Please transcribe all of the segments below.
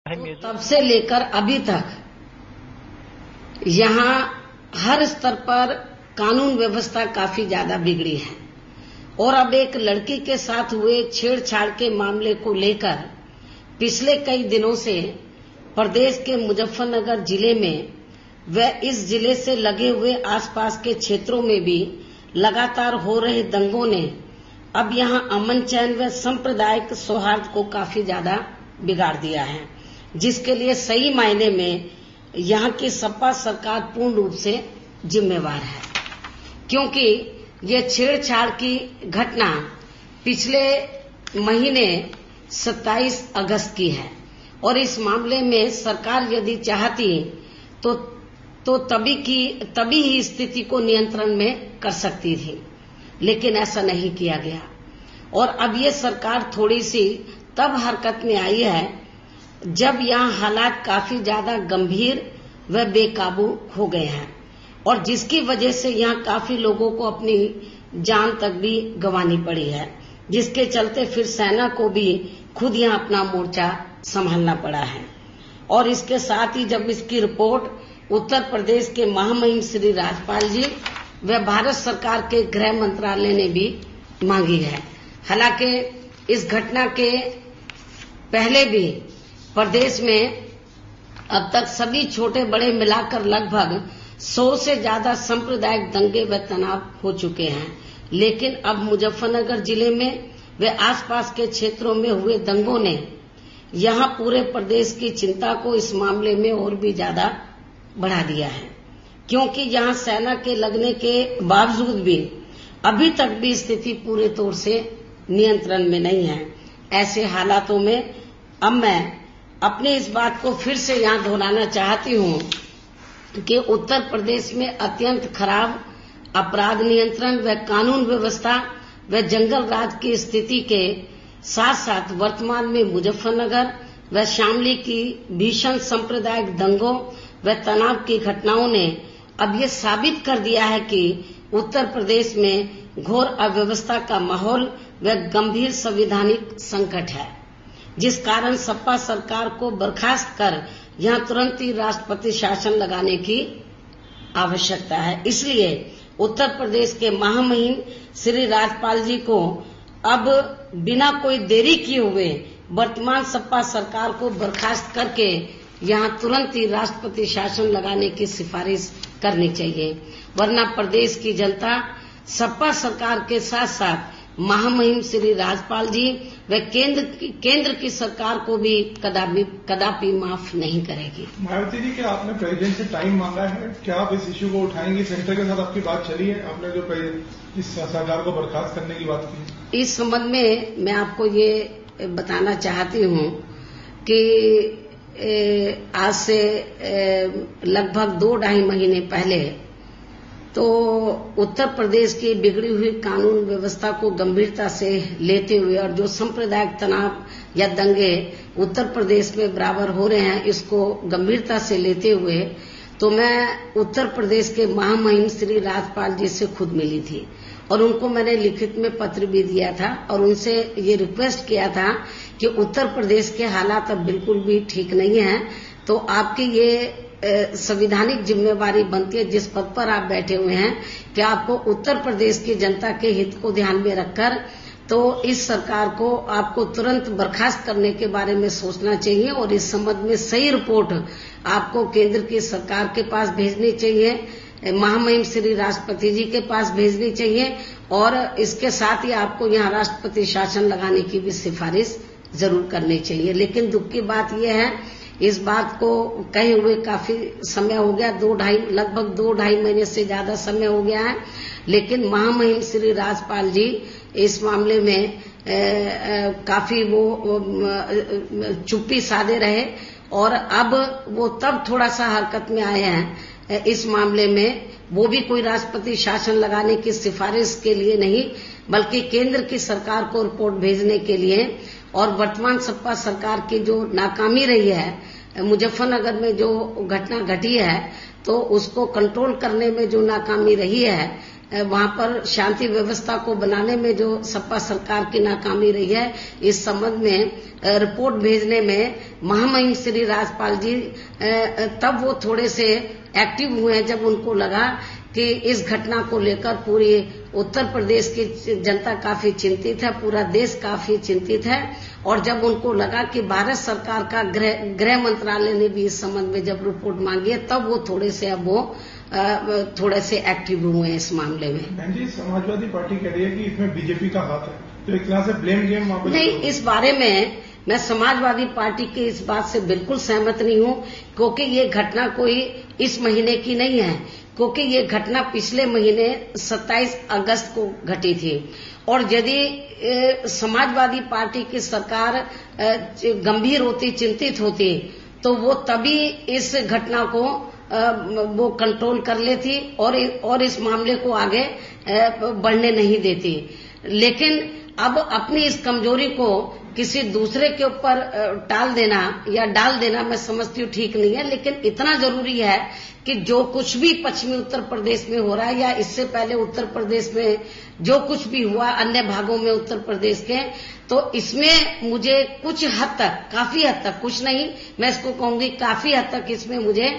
तब से लेकर अभी तक यहाँ हर स्तर पर कानून व्यवस्था काफी ज्यादा बिगड़ी है और अब एक लड़की के साथ हुए छेड़छाड़ के मामले को लेकर पिछले कई दिनों से प्रदेश के मुजफ्फरनगर जिले में व इस जिले से लगे हुए आसपास के क्षेत्रों में भी लगातार हो रहे दंगों ने अब यहाँ अमन चैन व सांप्रदायिक सौहार्द को काफी ज्यादा बिगाड़ दिया है, जिसके लिए सही मायने में यहाँ की सपा सरकार पूर्ण रूप से जिम्मेवार है, क्योंकि ये छेड़छाड़ की घटना पिछले महीने 27 अगस्त की है और इस मामले में सरकार यदि चाहती तो तभी ही स्थिति को नियंत्रण में कर सकती थी, लेकिन ऐसा नहीं किया गया। और अब ये सरकार थोड़ी सी तब हरकत में आई है जब यहाँ हालात काफी ज्यादा गंभीर व बेकाबू हो गए हैं और जिसकी वजह से यहाँ काफी लोगों को अपनी जान तक भी गंवानी पड़ी है, जिसके चलते फिर सेना को भी खुद यहाँ अपना मोर्चा संभालना पड़ा है। और इसके साथ ही जब इसकी रिपोर्ट उत्तर प्रदेश के महामहिम श्री राज्यपाल जी व भारत सरकार के गृह मंत्रालय ने भी मांगी है। हालांकि इस घटना के पहले भी प्रदेश में अब तक सभी छोटे बड़े मिलाकर लगभग 100 से ज्यादा सांप्रदायिक दंगे व तनाव हो चुके हैं, लेकिन अब मुजफ्फरनगर जिले में व आसपास के क्षेत्रों में हुए दंगों ने यहां पूरे प्रदेश की चिंता को इस मामले में और भी ज्यादा बढ़ा दिया है, क्योंकि यहां सेना के लगने के बावजूद भी अभी तक भी स्थिति पूरे तौर से नियंत्रण में नहीं है। ऐसे हालातों में अब मैं अपनी इस बात को फिर से यहां दोहराना चाहती हूं कि उत्तर प्रदेश में अत्यंत खराब अपराध नियंत्रण व कानून व्यवस्था व जंगल राज की स्थिति के साथ साथ वर्तमान में मुजफ्फरनगर व शामली की भीषण सांप्रदायिक दंगों व तनाव की घटनाओं ने अब ये साबित कर दिया है कि उत्तर प्रदेश में घोर अव्यवस्था का माहौल व गंभीर संवैधानिक संकट है, जिस कारण सपा सरकार को बर्खास्त कर यहां तुरंत ही राष्ट्रपति शासन लगाने की आवश्यकता है। इसलिए उत्तर प्रदेश के महामहिम श्री राज्यपाल जी को अब बिना कोई देरी किए हुए वर्तमान सपा सरकार को बर्खास्त करके यहां तुरंत ही राष्ट्रपति शासन लगाने की सिफारिश करनी चाहिए, वरना प्रदेश की जनता सपा सरकार के साथ साथ महामहिम श्री राज्यपाल जी व केंद्र की सरकार को भी कदापि माफ नहीं करेगी। मायावती जी, क्या आपने प्रेसिडेंट से टाइम मांगा है? क्या आप इस इश्यू को उठाएंगी? सेंटर के साथ आपकी बात चली है? आपने जो इस सरकार को बर्खास्त करने की बात की? इस संबंध में मैं आपको ये बताना चाहती हूँ कि आज से लगभग 2-2.5 महीने पहले तो उत्तर प्रदेश की बिगड़ी हुई कानून व्यवस्था को गंभीरता से लेते हुए और जो सांप्रदायिक तनाव या दंगे उत्तर प्रदेश में बराबर हो रहे हैं, इसको गंभीरता से लेते हुए तो मैं उत्तर प्रदेश के महामहिम श्री राज्यपाल जी से खुद मिली थी और उनको मैंने लिखित में पत्र भी दिया था और उनसे ये रिक्वेस्ट किया था कि उत्तर प्रदेश के हालात अब बिल्कुल भी ठीक नहीं है, तो आपकी ये संवैधानिक जिम्मेवारी बनती है, जिस पद पर आप बैठे हुए हैं, कि आपको उत्तर प्रदेश की जनता के हित को ध्यान में रखकर तो इस सरकार को आपको तुरंत बर्खास्त करने के बारे में सोचना चाहिए और इस संबंध में सही रिपोर्ट आपको केंद्र की सरकार के पास भेजनी चाहिए, महामहिम श्री राष्ट्रपति जी के पास भेजनी चाहिए और इसके साथ ही आपको यहाँ राष्ट्रपति शासन लगाने की भी सिफारिश जरूर करनी चाहिए। लेकिन दुख की बात यह है, इस बात को कहे हुए काफी समय हो गया, लगभग 2-2.5 महीने से ज्यादा समय हो गया है, लेकिन महामहिम श्री राज्यपाल जी इस मामले में काफी वो चुप्पी साधे रहे और अब वो तब थोड़ा सा हरकत में आए हैं इस मामले में, वो भी कोई राष्ट्रपति शासन लगाने की सिफारिश के लिए नहीं बल्कि केंद्र की सरकार को रिपोर्ट भेजने के लिए और वर्तमान सपा सरकार की जो नाकामी रही है मुजफ्फरनगर में जो घटना घटी है तो उसको कंट्रोल करने में जो नाकामी रही है, वहां पर शांति व्यवस्था को बनाने में जो सपा सरकार की नाकामी रही है, इस संबंध में रिपोर्ट भेजने में महामहिम श्री राजपाल जी तब वो थोड़े से एक्टिव हुए हैं, जब उनको लगा कि इस घटना को लेकर पूरी उत्तर प्रदेश की जनता काफी चिंतित है, पूरा देश काफी चिंतित है। और जब उनको लगा कि भारत सरकार का गृह मंत्रालय ने भी इस संबंध में जब रिपोर्ट मांगी है, तब वो थोड़े से एक्टिव हुए हैं इस मामले में। बहन जी, समाजवादी पार्टी कह रही है कि इसमें बीजेपी का हाथ है, तो एक तरह से ब्लेम गेम वहां पर नहीं। इस बारे में मैं समाजवादी पार्टी की इस बात से बिल्कुल सहमत नहीं हूं, क्योंकि ये घटना कोई इस महीने की नहीं है, क्योंकि ये घटना पिछले महीने 27 अगस्त को घटी थी। और यदि समाजवादी पार्टी की सरकार गंभीर होती, चिंतित होती, तो वो तभी इस घटना को वो कंट्रोल कर लेती और इस मामले को आगे बढ़ने नहीं देती। लेकिन अब अपनी इस कमजोरी को किसी दूसरे के ऊपर टाल देना या डाल देना मैं समझती हूँ ठीक नहीं है। लेकिन इतना जरूरी है कि जो कुछ भी पश्चिमी उत्तर प्रदेश में हो रहा है या इससे पहले उत्तर प्रदेश में जो कुछ भी हुआ अन्य भागों में उत्तर प्रदेश के, तो इसमें मुझे कुछ हद तक, काफी हद तक, कुछ नहीं मैं इसको कहूंगी काफी हद तक, इसमें मुझे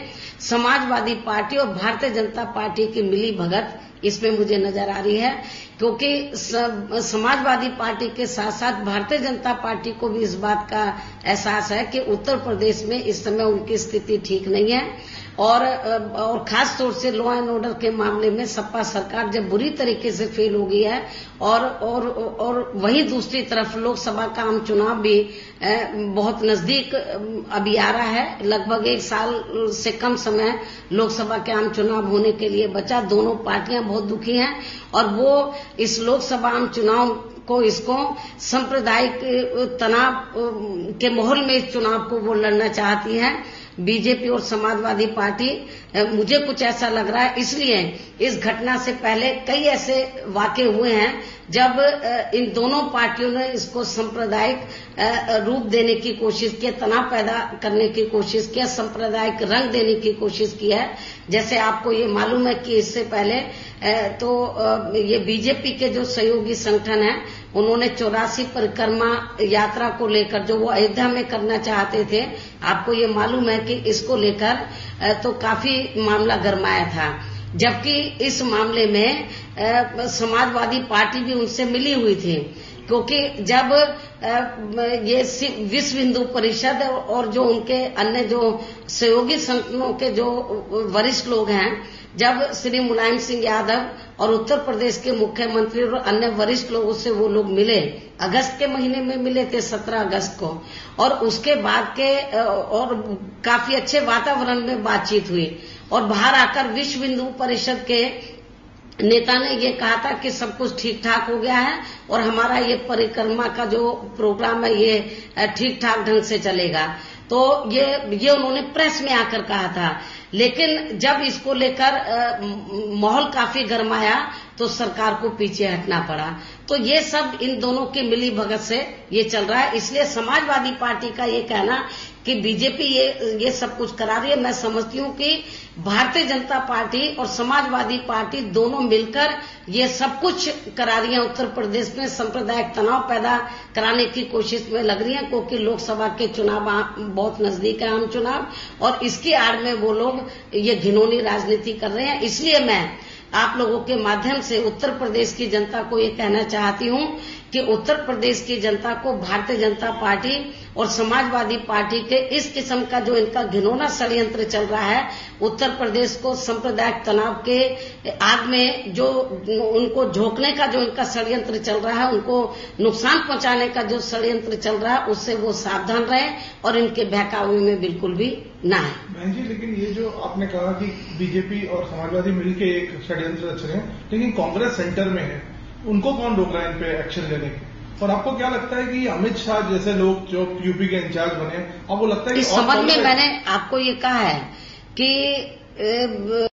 समाजवादी पार्टी और भारतीय जनता पार्टी की मिली भगत इसमें मुझे नजर आ रही है। क्योंकि समाजवादी पार्टी के साथ साथ भारतीय जनता पार्टी को भी इस बात का एहसास है कि उत्तर प्रदेश में इस समय उनकी स्थिति ठीक नहीं है और खास तौर से लॉ एंड ऑर्डर के मामले में सपा सरकार जब बुरी तरीके से फेल हो गई है और वहीं दूसरी तरफ लोकसभा का आम चुनाव भी बहुत नजदीक अभी आ रहा है। लगभग 1 साल से कम समय लोकसभा के आम चुनाव होने के लिए बचा। दोनों पार्टियां बहुत दुखी हैं और वो इस लोकसभा आम चुनाव को इसको सांप्रदायिक तनाव के माहौल में इस चुनाव को वो लड़ना चाहती है। बीजेपी और समाजवादी पार्टी, मुझे कुछ ऐसा लग रहा है, इसलिए इस घटना से पहले कई ऐसे वाकये हुए हैं जब इन दोनों पार्टियों ने इसको सांप्रदायिक रूप देने की कोशिश की, तनाव पैदा करने की कोशिश की, सांप्रदायिक रंग देने की कोशिश की है। जैसे आपको ये मालूम है कि इससे पहले तो ये बीजेपी के जो सहयोगी संगठन है उन्होंने 84 परिक्रमा यात्रा को लेकर जो वो अयोध्या में करना चाहते थे, आपको ये मालूम है कि इसको लेकर तो काफी मामला गरमाया था। जबकि इस मामले में समाजवादी पार्टी भी उनसे मिली हुई थी, क्योंकि जब ये विश्व हिंदू परिषद और जो उनके अन्य जो सहयोगी संगठनों के जो वरिष्ठ लोग हैं, जब श्री मुलायम सिंह यादव और उत्तर प्रदेश के मुख्यमंत्री और अन्य वरिष्ठ लोगों से वो लोग मिले, अगस्त के महीने में मिले थे 17 अगस्त को, और उसके बाद के और काफी अच्छे वातावरण में बातचीत हुई और बाहर आकर विश्व हिंदू परिषद के नेता ने ये कहा था कि सब कुछ ठीक ठाक हो गया है और हमारा ये परिक्रमा का जो प्रोग्राम है ये ठीक ठाक ढंग से चलेगा। तो ये उन्होंने प्रेस में आकर कहा था। लेकिन जब इसको लेकर माहौल काफी गरमाया तो सरकार को पीछे हटना पड़ा। तो ये सब इन दोनों की मिली भगत से ये चल रहा है। इसलिए समाजवादी पार्टी का ये कहना कि बीजेपी ये सब कुछ करा रही है, मैं समझती हूँ कि भारतीय जनता पार्टी और समाजवादी पार्टी दोनों मिलकर ये सब कुछ करा रही है। उत्तर प्रदेश में सांप्रदायिक तनाव पैदा कराने की कोशिश में लग रही है, क्योंकि लोकसभा के चुनाव बहुत नजदीक है, आम चुनाव, और इसकी आड़ में वो लोग ये घिनौनी राजनीति कर रहे हैं। इसलिए मैं आप लोगों के माध्यम से उत्तर प्रदेश की जनता को ये कहना चाहती हूँ कि उत्तर प्रदेश की जनता को भारतीय जनता पार्टी और समाजवादी पार्टी के इस किस्म का जो इनका घिनौना षड्यंत्र चल रहा है, उत्तर प्रदेश को सांप्रदायिक तनाव के आग में जो उनको झोंकने का जो इनका षड्यंत्र चल रहा है, उनको नुकसान पहुंचाने का जो षड्यंत्र चल रहा है, उससे वो सावधान रहे और इनके बहकावे में बिल्कुल भी ना है। बहन जी, लेकिन ये जो आपने कहा कि बीजेपी और समाजवादी मिलकर एक षड्यंत्र रच रहे हैं, लेकिन कांग्रेस सेंटर में है, उनको कौन रोक रहा है इन पे एक्शन लेने के? और आपको क्या लगता है कि अमित शाह जैसे लोग जो यूपी के इंचार्ज बने, आपको लगता है कि इस संबंध में मैंने आपको ये कहा है कि